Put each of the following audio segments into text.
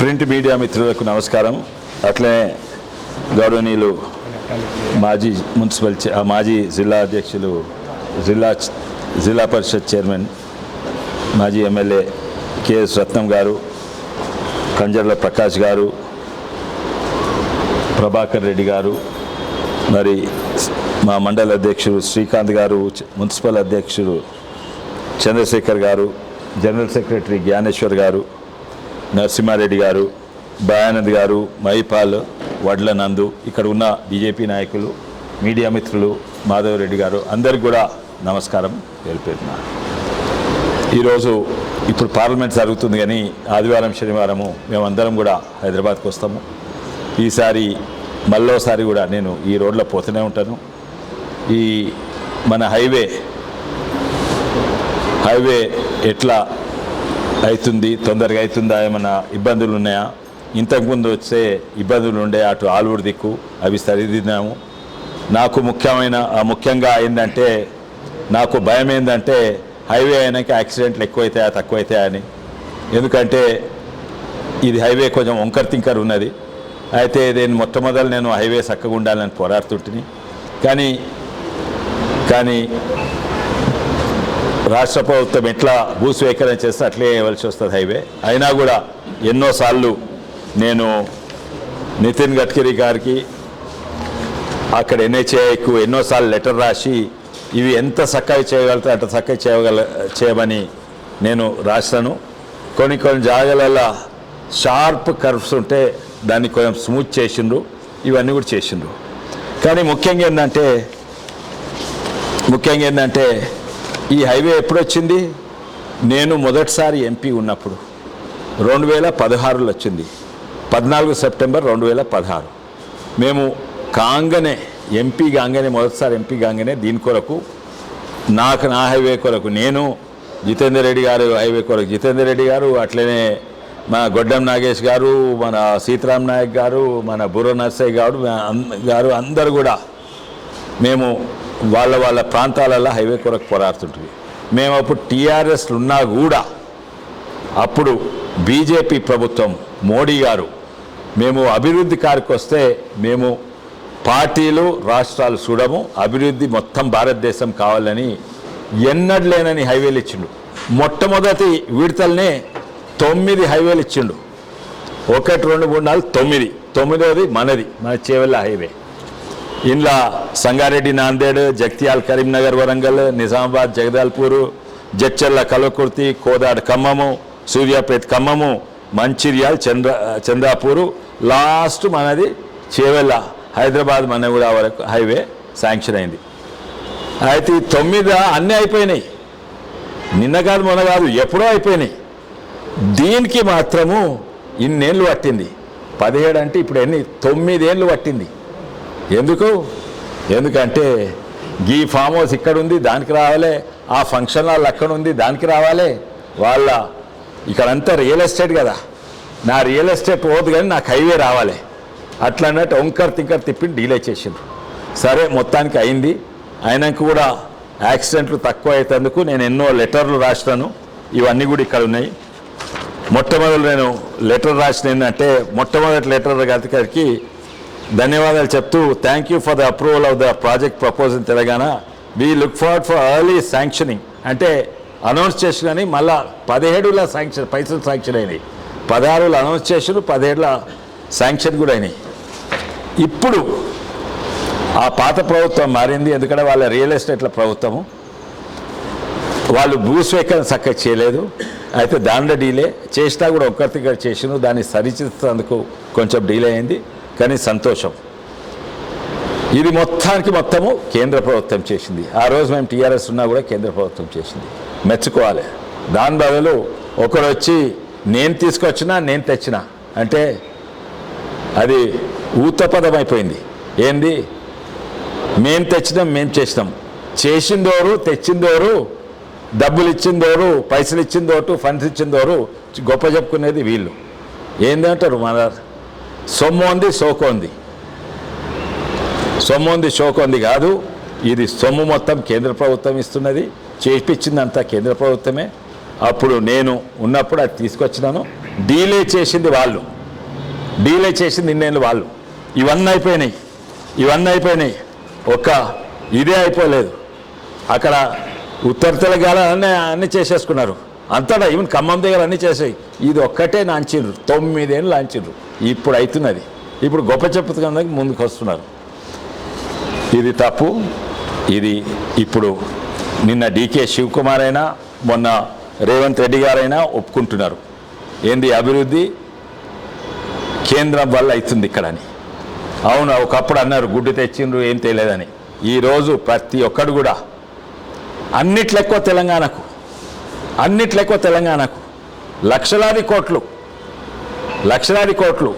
Print media మిత్రులకు నమస్కారం. అట్లనే గౌరవనీయులు మాజీ మాజీ జిల్లా అధ్యక్షులు జిల్లా పరిషత్ చైర్మన్ మాజీ ఎమ్మెల్యే కెఎస్ రత్నం గారు, కంజర్ల ప్రకాష్ గారు, ప్రభాకర్ రెడ్డి గారు, మరి మా మండల అధ్యక్షుడు శ్రీకాంత్ గారు, మున్సిపల్ అధ్యక్షుడు చంద్రశేఖర్ గారు, జనరల్ సెక్రటరీ జ్ఞానేశ్వర్ గారు, నరసింహారెడ్డి గారు, భయానంద్ గారు, మైపాల్, వడ్ల నందు, ఇక్కడ ఉన్న బీజేపీ నాయకులు, మీడియా మిత్రులు, మాధవరెడ్డి గారు, అందరికి కూడా నమస్కారం తెలిపేస్తున్నా. ఈరోజు ఇప్పుడు పార్లమెంట్ జరుగుతుంది, కానీ ఆదివారం శనివారము మేమందరం కూడా హైదరాబాద్కి వస్తాము. ఈసారి మళ్ళోసారి కూడా నేను ఈ రోడ్లో పోతూనే ఉంటాను. ఈ మన హైవే ఎట్లా అవుతుంది, తొందరగా అవుతుందా, ఏమన్నా ఇబ్బందులు ఉన్నాయా? ఇంతకుముందు వచ్చే ఇబ్బందులు ఉండే అటు ఆలూరు దిక్కు అవి సరిదిద్దాము. నాకు ముఖ్యంగా ఏంటంటే, నాకు భయం ఏంటంటే హైవే అయినాక యాక్సిడెంట్లు ఎక్కువైతాయా తక్కువైతాయా అని. ఎందుకంటే ఇది హైవే కొంచెం వంకర్ తింకర్ ఉన్నది. అయితే మొట్టమొదలు నేను హైవే చక్కగా ఉండాలని పోరాడుతుంటిని. కానీ రాష్ట్ర ప్రభుత్వం ఎట్లా భూస్వీకరణ చేస్తే అట్లే ఇవ్వాల్సి వస్తుంది హైవే. అయినా కూడా ఎన్నోసార్లు నేను నితిన్ గడ్కరీ గారికి అక్కడ NHAIకు ఎన్నోసార్లు లెటర్ రాసి ఇవి ఎంత చక్కగా చేయగలుగుతా అంత చక్కగా చేయమని నేను రాస్తాను. కొన్ని జాగాలలో షార్ప్ కర్వ్స్ ఉంటే దాన్ని కొంచెం స్మూత్ చేసిండ్రు, ఇవన్నీ కూడా చేసిండ్రు. కానీ ముఖ్యంగా ఏంటంటే ఈ హైవే ఎప్పుడు వచ్చింది? నేను మొదటిసారి ఎంపీ ఉన్నప్పుడు 2016లో వచ్చింది. 14 సెప్టెంబర్ 2016 మేము మొదటిసారి ఎంపీ కాగానే దీని కొరకు నా హైవే కొరకు నేను, జితేందర్ రెడ్డి గారు హైవే కొరకు జితేందర్ రెడ్డి గారు, అట్లనే మన గొడ్డం నాగేష్ గారు, మన సీతారాం నాయక్ గారు, మన బుర్ర నర్సయ్య గారు అందరు కూడా మేము వాళ్ళ ప్రాంతాలలో హైవే కొరకు పోరాడుతుంటుంది. మేము అప్పుడు టీఆర్ఎస్లు ఉన్నా కూడా అప్పుడు బీజేపీ ప్రభుత్వం మోడీ గారు మేము అభివృద్ధి కారికి వస్తే మేము పార్టీలు రాష్ట్రాలు చూడము, అభివృద్ధి మొత్తం భారతదేశం కావాలని ఎన్నడూ లేనని హైవేలు ఇచ్చిండు. మొట్టమొదటి విడతలనే 9 హైవేలు ఇచ్చిండు. 1, 2, 3, 4, 9వ మన చేవెళ్ళ హైవే. ఇంట్లో సంగారెడ్డి నాందేడ్, జగిత్యాల కరీంనగర్ వరంగల్, నిజామాబాద్ జగదాల్పూరు, జడ్చర్ల కల్వకుర్తి, కోదాడ ఖమ్మము, సూర్యాపేట ఖమ్మము, మంచిర్యాల చంద్రాపూరు, లాస్ట్ మనది చేవెళ్ళ హైదరాబాద్ మనగూడ వరకు హైవే శాంక్షన్ అయింది. అయితే 9 అన్నీ అయిపోయినాయి. నిన్న కాదు మొన్న కాదు, ఎప్పుడో అయిపోయినాయి. దీనికి మాత్రము ఇన్నేళ్ళు పట్టింది. 17 అంటే ఇప్పుడు 9 ఏళ్ళు పట్టింది. ఎందుకంటే ఈ ఫామ్ హౌస్ ఇక్కడ ఉంది, దానికి రావాలి, ఆ ఫంక్షన్ హాల్ అక్కడ ఉంది, దానికి రావాలి. ఇక్కడంతా రియల్ ఎస్టేట్ కదా, నా రియల్ ఎస్టేట్ పోదు కానీ నాకు హైవే రావాలి. అట్లా అన్నట్టు వంకర్ తింకర్ తిప్పి డీలే చేసిండ్రు. సరే మొత్తానికి అయింది. అయినాక కూడా యాక్సిడెంట్లు తక్కువ అవుతందుకు నేను ఎన్నో లెటర్లు రాసినాను. ఇవన్నీ కూడా ఇక్కడ ఉన్నాయి. మొట్టమొదటి నేను లెటర్ రాసిన ఏంటంటే, మొట్టమొదటి లెటర్ గారికి ధన్యవాదాలు చెప్తూ, thank you for the approval of the project propose in Telangana. We look forward for early sanctioning. అంటే అనౌన్స్ చేసి కానీ మళ్ళా 17లో పైసలు శాంక్షన్ అయినాయి. 16లో అనౌన్స్ చేసారు, 17లో శాంక్షన్ కూడా అయినాయి. ఇప్పుడు ఆ పాత ప్రభుత్వం మారింది. ఎందుకంటే వాళ్ళ రియల్ ఎస్టేట్ల ప్రభుత్వము, వాళ్ళు భూస్వీకరణ చక్కగా చేయలేదు. అయితే దాంట్లో డీలే చేసినా కూడా ఒక్కరిగా చేసిను. దాన్ని సరిచేసేందుకు కొంచెం డీలే అయింది, కానీ సంతోషం. ఇది మొత్తము కేంద్ర ప్రభుత్వం చేసింది. ఆ రోజు మేము టీఆర్ఎస్ ఉన్నా కూడా కేంద్ర ప్రభుత్వం చేసింది, మెచ్చుకోవాలి. దాని బదులు ఒకరు వచ్చి నేను తీసుకొచ్చినా నేను తెచ్చినా అంటే అది ఊతపదం అయిపోయింది. ఏంది మేము తెచ్చినాం, మేము చేసినాం. చేసిందోరు, తెచ్చిందోరు, డబ్బులు ఇచ్చిందోరు, పైసలు ఇచ్చిందోటు, ఫండ్స్ ఇచ్చిందోరు, గొప్ప చెప్పుకునేది వీళ్ళు. ఏందంటారు, మన సొమ్ము షోకొంది కాదు. ఇది సొమ్ము మొత్తం కేంద్ర ప్రభుత్వం ఇస్తున్నది. చేయించిందంతా కేంద్ర ప్రభుత్వమే. అప్పుడు నేను ఉన్నప్పుడు అది తీసుకొచ్చినాను. డీలే చేసింది వాళ్ళు. డీలే చేసింది ఇన్నేళ్ళు వాళ్ళు. ఇవన్నీ అయిపోయినాయి. ఒక్క ఇదే అయిపోలేదు. అక్కడ ఉత్తర తెలంగాణ అన్నీ చేసేసుకున్నారు అంతటా. ఈవెన్ ఖమ్మం దగ్గర అన్నీ చేసాయి. ఇది ఒక్కటే నాంచిండ్రు, 9 ఏళ్ళు లాంచిండ్రు. ఇప్పుడు అవుతున్నది. ఇప్పుడు గొప్ప చెప్పుతున్నందుకు ముందుకు వస్తున్నారు. ఇది తప్పు. ఇది ఇప్పుడు నిన్న డీకే శివకుమార్ అయినా మొన్న రేవంత్ రెడ్డి గారైనా ఒప్పుకుంటున్నారు. ఏంది అభివృద్ధి కేంద్రం వల్ల అవుతుంది ఇక్కడ అని. అవును, ఒకప్పుడు అన్నారు గుడ్డు తెచ్చిండ్రు ఏం తెలియదని. ఈరోజు ప్రతి ఒక్కడు కూడా అన్నిట్లో ఎక్కువ తెలంగాణకు లక్షలాది కోట్లు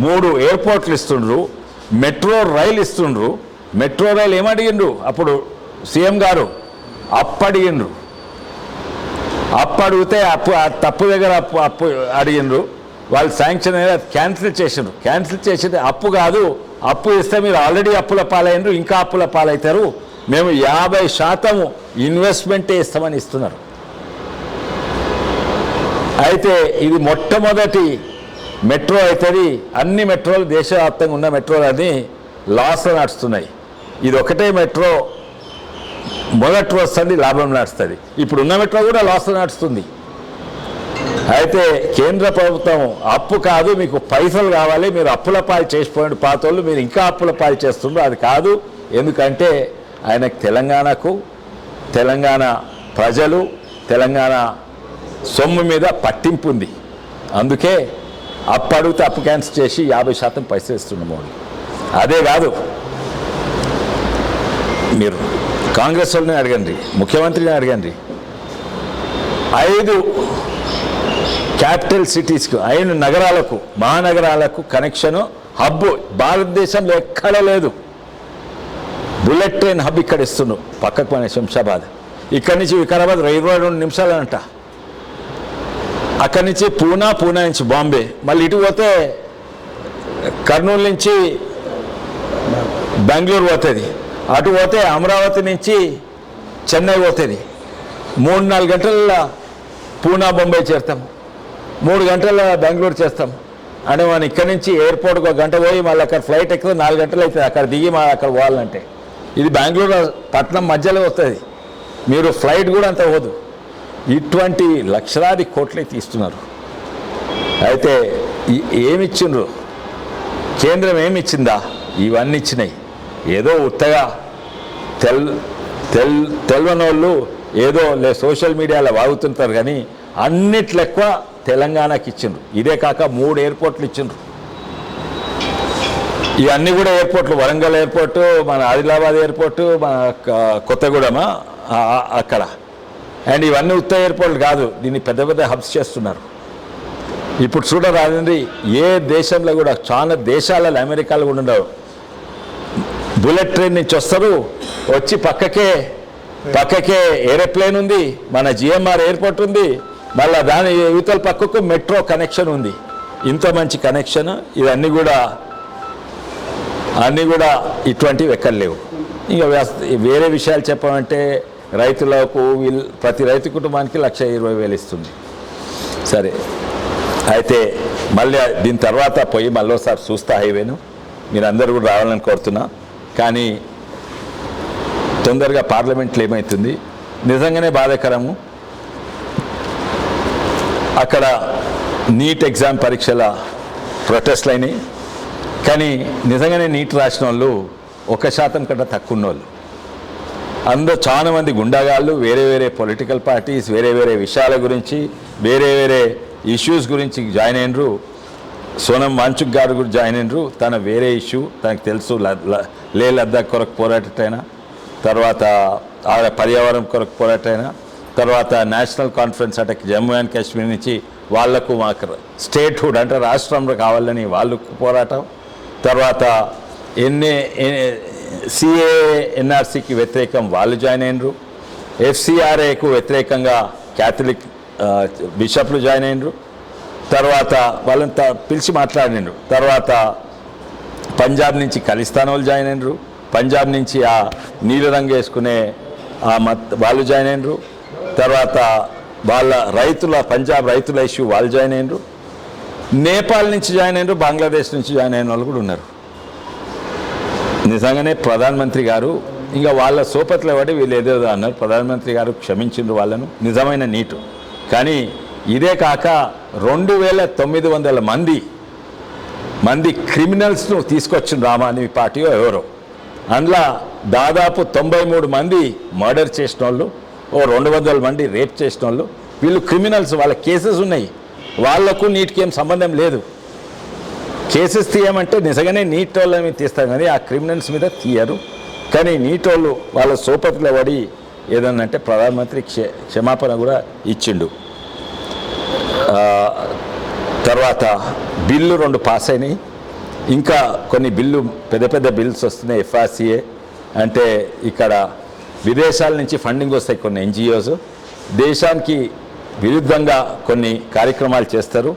3 ఎయిర్పోర్ట్లు ఇస్తుండ్రు, మెట్రో రైలు ఇస్తుండ్రు. మెట్రో రైలు ఏమడిగిండ్రు అప్పుడు సీఎం గారు? అప్పు అడిగితే తప్పు దగ్గర అప్పు అడిగిండ్రు. వాళ్ళు శాంక్షన్ అయ్యి అది క్యాన్సిల్ చేసింది. అప్పు కాదు, అప్పు ఇస్తే మీరు ఆల్రెడీ అప్పుల పాలైనరు, ఇంకా అప్పుల పాలవుతారు, మేము 50% ఇన్వెస్ట్మెంటే ఇస్తామని ఇస్తున్నారు. అయితే ఇది మొట్టమొదటి మెట్రో అవుతుంది. అన్ని మెట్రోలు దేశవ్యాప్తంగా ఉన్న మెట్రోలు అన్నీ లాస్లో నడుస్తున్నాయి. ఇది ఒకటే మెట్రో మొదటి వస్తుంది, లాభం నడుస్తుంది. ఇప్పుడున్న మెట్రో కూడా లాస్లో నడుస్తుంది. అయితే కేంద్ర ప్రభుత్వం అప్పు కాదు, మీకు పైసలు కావాలి, మీరు అప్పుల పాలు చేసిపోయిన పాతోళ్ళు మీరు ఇంకా అప్పుల పాలు చేస్తుండ్రు. అది కాదు. ఎందుకంటే ఆయనకు తెలంగాణ ప్రజలు తెలంగాణ సొమ్ము మీద పట్టింపు ఉంది. అందుకే అప్పు అడిగితే అప్పు క్యాన్సిల్ చేసి 50% పైసలు ఇస్తున్నాం మోడీ. అదే కాదు, మీరు కాంగ్రెస్ వాళ్ళని అడగండి, ముఖ్యమంత్రిని అడగండి. 5 క్యాపిటల్ సిటీస్కు 5 నగరాలకు మహానగరాలకు కనెక్షను హబ్ భారతదేశంలో ఎక్కడ లేదు. బుల్లెట్ ట్రైన్ హబ్ ఇక్కడ ఇస్తున్నాం. పక్కకు మన శంషాబాద్, ఇక్కడి నుంచి వికారాబాద్ 22 నిమిషాలంట. అక్కడి నుంచి పూనా నుంచి బాంబే, మళ్ళీ ఇటు పోతే కర్నూలు నుంచి బెంగళూరు పోతుంది, అటు పోతే అమరావతి నుంచి చెన్నై పోతుంది. 3-4 గంటల పూనా బొంబాయి చేరుతాము, 3 గంటల బెంగళూరు చేస్తాం. అంటే మనం ఇక్కడి నుంచి ఎయిర్పోర్ట్కి 1 గంట పోయి మళ్ళీ అక్కడ ఫ్లైట్ ఎక్కితే 4 గంటలు అవుతుంది అక్కడ దిగి మా అక్కడ పోవాలంటే. ఇది బెంగళూరు పట్టణం మధ్యలో వస్తుంది, మీరు ఫ్లైట్ కూడా అంత పోదు. ఇటువంటి లక్షలాది కోట్లే తీస్తున్నారు. అయితే ఏమిచ్చిండ్రు? కేంద్రం ఏమిచ్చిందా? ఇవన్నీ ఇచ్చినాయి. ఏదో ఉత్తగా తెల్వనోళ్ళు ఏదో సోషల్ మీడియాలో వాగుతుంటారు, కానీ అన్నిట్లో ఎక్కువ తెలంగాణకి ఇచ్చిండ్రు. ఇదే కాక 3 ఎయిర్పోర్ట్లు ఇచ్చిండ్రు. ఇవన్నీ కూడా ఎయిర్పోర్ట్లు, వరంగల్ ఎయిర్పోర్టు, మన ఆదిలాబాద్ ఎయిర్పోర్టు, మన కొత్తగూడెం అక్కడ. అండ్ ఇవన్నీ ఉత్త ఎయిర్పోర్ట్లు కాదు, దీన్ని పెద్ద పెద్ద హబ్స్ చేస్తున్నారు. ఇప్పుడు చూడరాదండి, ఏ దేశంలో కూడా, చాలా దేశాలలో, అమెరికాలో కూడా ఉండవు. బుల్లెట్ ట్రైన్ నుంచి వస్తారు, వచ్చి పక్కకే ఏరోప్లేన్ ఉంది, మన జిఎంఆర్ ఎయిర్పోర్ట్ ఉంది, మళ్ళీ దాని యువతల పక్కకు మెట్రో కనెక్షన్ ఉంది. ఇంత మంచి కనెక్షన్. ఇవన్నీ కూడా ఇటువంటివి ఎక్కడ లేవు. ఇంకా వేరే విషయాలు చెప్పమంటే రైతులకు ప్రతి రైతు కుటుంబానికి 1,20,000 ఇస్తుంది. సరే, అయితే మళ్ళీ దీని తర్వాత పోయి మళ్ళీసారి చూస్తా హైవేను. మీరందరూ కూడా రావాలని కోరుతున్నా. కానీ తొందరగా పార్లమెంట్లో ఏమవుతుంది నిజంగానే బాధాకరము. అక్కడ నీట్ ఎగ్జామ్ పరీక్షల ప్రొటెస్ట్లు అయినాయి. కానీ నిజంగానే నీట్ రాసిన వాళ్ళు 1% కంటే తక్కువ ఉన్నోళ్ళు. అందులో చాలామంది గుండాగాళ్ళు, వేరే పొలిటికల్ పార్టీస్, వేరే విషయాల గురించి, వేరే ఇష్యూస్ గురించి జాయిన్ అయినరు. సోనం వాంచుక్ గారు కూడా జాయిన్ అయినరు. తన వేరే ఇష్యూ తనకు తెలుసు, లద్దాఖ్ కొరకు పోరాటైనా, తర్వాత పర్యావరణం కొరకు పోరాటైనా, తర్వాత నేషనల్ కాన్ఫరెన్స్ అంటే జమ్మూ అండ్ కాశ్మీర్ నుంచి వాళ్లకు మాకు స్టేట్హుడ్ అంటే రాష్ట్రంలో కావాలని వాళ్ళు పోరాటం, తర్వాత ఎన్ఆర్సీకి వ్యతిరేకం వాళ్ళు జాయిన్ అయినరు, ఎఫ్సిఆర్ఏకు వ్యతిరేకంగా క్యాథలిక్ బిషప్లు జాయిన్ అయినరు, తర్వాత వాళ్ళని పిలిచి మాట్లాడినరు. తర్వాత పంజాబ్ నుంచి ఖలిస్తాన్ వాళ్ళు జాయిన్ అయినరు, పంజాబ్ నుంచి ఆ నీలి రంగు వేసుకునే వాళ్ళు జాయిన్ అయినరు, తర్వాత వాళ్ళ పంజాబ్ రైతుల ఇష్యూ వాళ్ళు జాయిన్ అయినరు, నేపాల్ నుంచి జాయిన్ అయినారు, బంగ్లాదేశ్ నుంచి జాయిన్ అయిన వాళ్ళు కూడా ఉన్నారు. నిజంగానే ప్రధానమంత్రి గారు ఇంకా వాళ్ళ సోపత్లో పడి వీళ్ళు ఏదేదో అన్నారు. ప్రధానమంత్రి గారు క్షమించిండ్రు వాళ్ళను, నిజమైన నీటు. కానీ ఇదే కాక 2900 మంది క్రిమినల్స్ను తీసుకొచ్చిన ఆమ్ పార్టీయో ఎవరో, అందులో దాదాపు 93 మంది మర్డర్ చేసిన వాళ్ళు, 200 మంది రేప్ చేసిన వాళ్ళు. వీళ్ళు క్రిమినల్స్, వాళ్ళ కేసెస్ ఉన్నాయి. వాళ్లకు నీటికి ఏం సంబంధం లేదు. కేసెస్ తీయమంటే నిజంగానే నీట్ వాళ్ళ మీద తీస్తాం, కానీ ఆ క్రిమినల్స్ మీద తీయరు. కానీ నీట్ వాళ్ళు వాళ్ళ సోపతిలో పడి ఏదన్నంటే ప్రధానమంత్రి క్షమాపణ కూడా ఇచ్చిండు. తర్వాత బిల్లు 2 పాస్ అయినాయి. ఇంకా కొన్ని పెద్ద బిల్స్ వస్తున్నాయి. FRCA అంటే ఇక్కడ విదేశాల నుంచి ఫండింగ్ వస్తాయి కొన్ని NGOs, దేశానికి విరుద్ధంగా కొన్ని కార్యక్రమాలు చేస్తారు.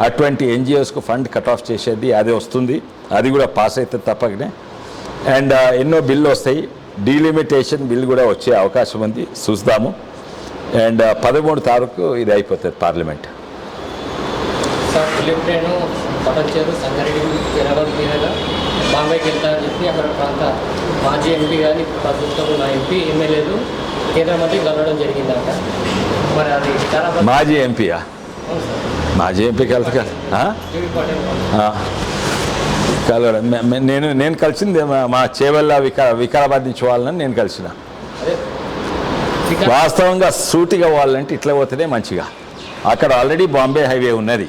అటువంటి NGOస్కు ఫండ్ కట్ ఆఫ్ చేసేది అది వస్తుంది. అది కూడా పాస్ అవుతుంది తప్పకనే. అండ్ ఎన్నో బిల్లు వస్తాయి. డీలిమిటేషన్ బిల్ కూడా వచ్చే అవకాశం ఉంది, చూద్దాము. అండ్ 13 తారీఖు ఇది అయిపోతుంది పార్లమెంట్. సార్ నేను పటంచేరు సంగారెడ్డి హైదరాబాద్ మీదుగా బాంబేకి వెళ్తానని చెప్పి అక్కడ ప్రాంత మాజీ ఎంపీ కానీ ప్రస్తుతం ఉన్న ఎంపీ ఎమ్మెల్యేలు కేంద్ర మంత్రి కలవడం జరిగిందంట. మరి అది చాలా మాజీ ఎంపీయా? మాజీ ఎంపీకి వెళ్తా కలవడం నేను కలిసింది మా చేవల్ల వికారాబాద్ నుంచి వాళ్ళని నేను కలిసిన. వాస్తవంగా సూటిగా వాళ్ళంటే ఇట్లా పోతేనే మంచిగా. అక్కడ ఆల్రెడీ బాంబే హైవే ఉన్నది,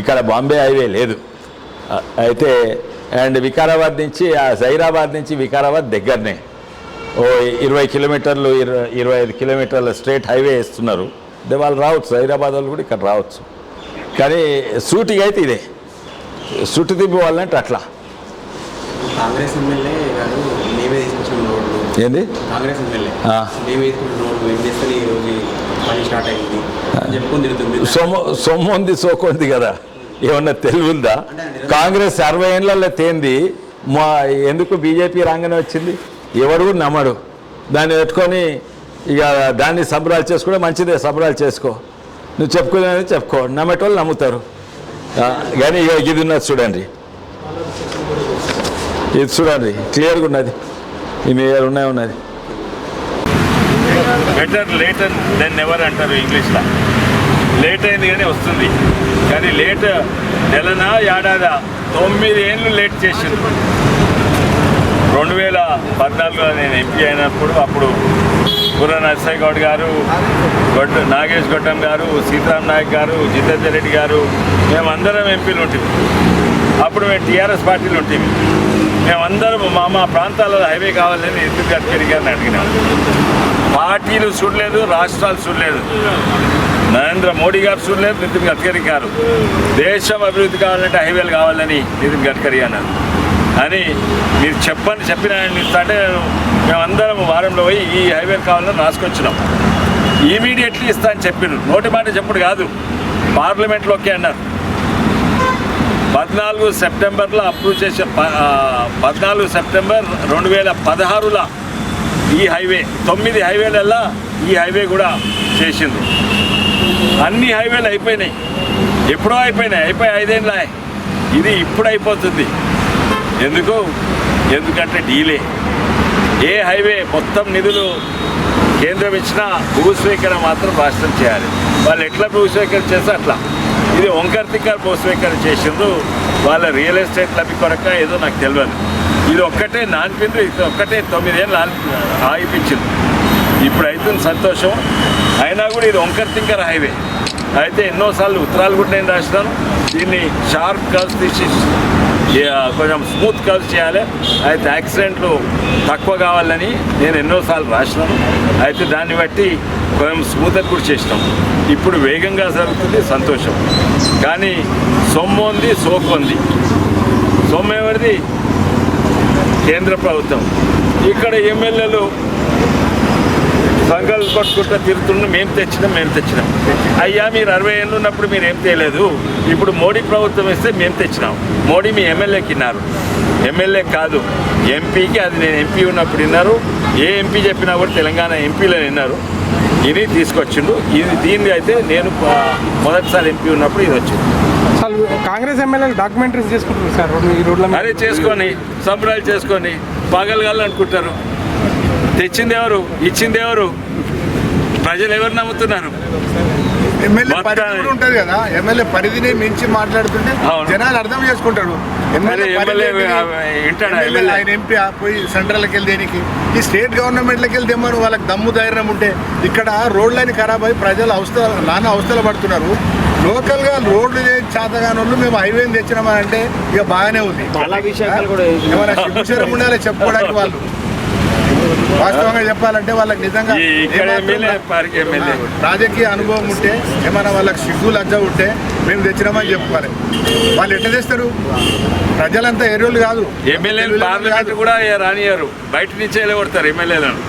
ఇక్కడ బాంబే హైవే లేదు. అయితే అండ్ వికారాబాద్ నుంచి జైరాబాద్ నుంచి వికారాబాద్ దగ్గరనే 20 కిలోమీటర్లు 25 కిలోమీటర్ల స్ట్రేట్ హైవే వేస్తున్నారు. వాళ్ళు రావచ్చు, హైదరాబాద్ వాళ్ళు కూడా ఇక్కడ రావచ్చు. కానీ సూటిగా అయితే ఇదే, సుట్టు తిప్పి వాళ్ళంటే అట్లా. కాంగ్రెస్ ఎమ్మెల్యే గారు మేమే తీసుకొచ్చిన రోడ్లు ఏంది, కాంగ్రెస్ ఎమ్మెల్యే మేమే తీసుకొచ్చిన రోడ్లు ఏం చేస్తే ఈ రోజు పని స్టార్ట్ అయింది చెప్పుకొని తిరుగుతుంది. సొమ్ముంది సోకుంది కదా, ఏమన్నా తెలివిందా? కాంగ్రెస్ 60 ఏళ్ళల్లో తేంది, ఎందుకు బీజేపీ రాగానే వచ్చింది? ఎవడు నమ్మడు. దాన్ని పెట్టుకొని ఇక దాన్ని సంబరాలు చేసుకోవడం మంచిదే, సంబరాలు చేసుకో. నువ్వు చెప్పుకునేది చెప్పుకో, నమ్మేటోళ్ళు నమ్ముతారు. కానీ ఇది ఉన్నది చూడండి, ఇది చూడండి క్లియర్గా ఉన్నది. ఇవి ఉన్నది. బెటర్ లేటర్ దెన్ నెవర్ అంటారు ఇంగ్లీష్లో. లేట్ అయింది కానీ వస్తుంది. కానీ లేట్ నెలనా ఏడాదా 9 ఏళ్ళు లేట్ చేసింది. 2014లో నేను ఎంపీ అయినప్పుడు అప్పుడు గుర్ర నరసయ్య గౌడ్ గారు, నాగేష్ గొట్టం గారు, సీతారాం నాయక్ గారు, జితేందర్ రెడ్డి గారు, మేమందరం ఎంపీలు ఉంటుంది. అప్పుడు మేము టీఆర్ఎస్ పార్టీలు ఉంటుంది. మేమందరం మా ప్రాంతాలలో హైవే కావాలని నితిన్ గడ్కరీ గారిని అడిగినాం. పార్టీలు చూడలేదు, రాష్ట్రాలు చూడలేదు, నరేంద్ర మోడీ గారు చూడలేదు, నితిన్ గడ్కరీ గారు. దేశం అభివృద్ధి కావాలంటే హైవేలు కావాలని నితిన్ గడ్కరీ అన్నారు. అని మీరు చెప్పిన అంటే మేమందరం వారంలో పోయి ఈ హైవేలు కావాలని రాసుకొచ్చినాం. ఇమీడియట్లీ ఇస్తా అని చెప్పారు. నోటి మాట చెప్పుడు కాదు, పార్లమెంట్లో ఓకే అన్నారు. 14 సెప్టెంబర్లో అప్రూవ్ చేసే 14 సెప్టెంబర్ 2016లో ఈ హైవే 9 హైవేలల్లా ఈ హైవే కూడా చేసిండ్రు. అన్ని హైవేలు అయిపోయినాయి, ఎప్పుడో అయిపోయి 5 ఏళ్ళ. ఇది ఇప్పుడు అయిపోతుంది. ఎందుకంటే డీలే. ఏ హైవే మొత్తం నిధులు కేంద్రం ఇచ్చినా భూస్వీకరణ మాత్రం రాష్ట్రం చేయాలి. వాళ్ళు ఎట్లా భూస్వీకరణ చేస్తే అట్లా. ఇది వంకర తిక్కర భూస్వీకరణ చేసిండ్రు. వాళ్ళ రియల్ ఎస్టేట్ లభి కొరక ఏదో నాకు తెలియదు. ఇది ఒక్కటే నానిపిండ్రు, ఇది ఒక్కటే 9 ఏళ్ళు ఆగిపించింది. ఇప్పుడు అవుతుంది సంతోషం. అయినా కూడా ఇది వంకర తిక్కర హైవే. అయితే ఎన్నోసార్లు ఉత్తరాలు కూడా నేను రాసినాను. దీన్ని షార్ప్ కర్వ్స్ తీసి కొంచెం స్మూత్ కర్వ్స్ చేయాలి. అయితే యాక్సిడెంట్లు తక్కువ కావాలని నేను ఎన్నోసార్లు రాసినాను. అయితే దాన్ని బట్టి కొంచెం స్మూత్గా కూడా చేసినాం. ఇప్పుడు వేగంగా జరుగుతుంది, సంతోషం. కానీ సొమ్ము ఉంది, సోకు ఉంది. సొమ్ము ఎవరిది? కేంద్ర ప్రభుత్వం. ఇక్కడ ఎమ్మెల్యేలు సంఘాలు కొట్టుకుంటూ తిరుగుతున్న మేము తెచ్చినాం. అయ్యా మీరు 60 ఏళ్ళు ఉన్నప్పుడు మీరు ఏం తేలేదు, ఇప్పుడు మోడీ ప్రభుత్వం ఇస్తే మేము తెచ్చినాం. మోడీ మీ ఎమ్మెల్యేకి ఇన్నారు, ఎమ్మెల్యే కాదు ఎంపీకి. అది నేను ఎంపీ ఉన్నప్పుడు విన్నారు. ఏ ఎంపీ చెప్పినా కూడా తెలంగాణ ఎంపీలో విన్నారు. ఇది తీసుకొచ్చిండు. దీన్ని అయితే నేను మొదటిసారి ఎంపీ ఉన్నప్పుడు ఇది వచ్చింది. కాంగ్రెస్ ఎమ్మెల్యేలు డాక్యుమెంటరీస్ చేసుకుంటున్నారు సార్ ఈ రోడ్ల మీద. అదే చేసుకొని సంబరాలు చేసుకొని పగలగాళ్ళు అనుకుంటారు. తెచ్చింది ఎవరు, ఇచ్చింది ఎవరు, ప్రజలు ఎవరు నమ్ముతున్నారు? ఎమ్మెల్యే పరిధి కూడా ఉంటుంది కదా, ఎమ్మెల్యే పరిధిని మించి మాట్లాడుతుంటే అవును. జనాలు అర్థం చేసుకుంటారు. మరి ఎమ్మెల్యే వింటాడా? ఎమ్మెల్యే ఆయన ఎంపీ పోయి సెంట్రల్కి వెళ్ళి దేనికి, ఈ స్టేట్ గవర్నమెంట్లకి వెళ్తే మరి వాళ్ళకి దమ్ము ధైర్యం ఉంటే ఇక్కడ రోడ్లని ఖరాబ్ అయ్యి ప్రజలు నానా అవస్థలు పడుతున్నారు. లోకల్గా రోడ్లు చేతగాని వాళ్ళు మేము హైవేని తెచ్చినామంటే ఇక బాగానే ఉంది. ఏమైనా శిక్షణ ఉండాలి చెప్పుకోవడానికి. వాళ్ళు వాస్తవంగా చెప్పాలంటే వాళ్ళకి నిజంగా ఇక్కడ ఎమ్మెల్యే పార్టీ ఎమ్మెల్యే రాజకీయ అనుభవం ఉంటే, ఏమైనా వాళ్ళకి సిగ్గు లజ్జ ఉంటే మేము తెచ్చినామని చెప్పుకోవాలి. వాళ్ళు ఎట్లా తెస్తారు? ప్రజలంతా ఏరియోలు కాదు, ఎమ్మెల్యేలు పార్లమెంట్ కూడా రానియారు, బయట నుంచే వెళ్ళగొడతారు ఎమ్మెల్యేలను.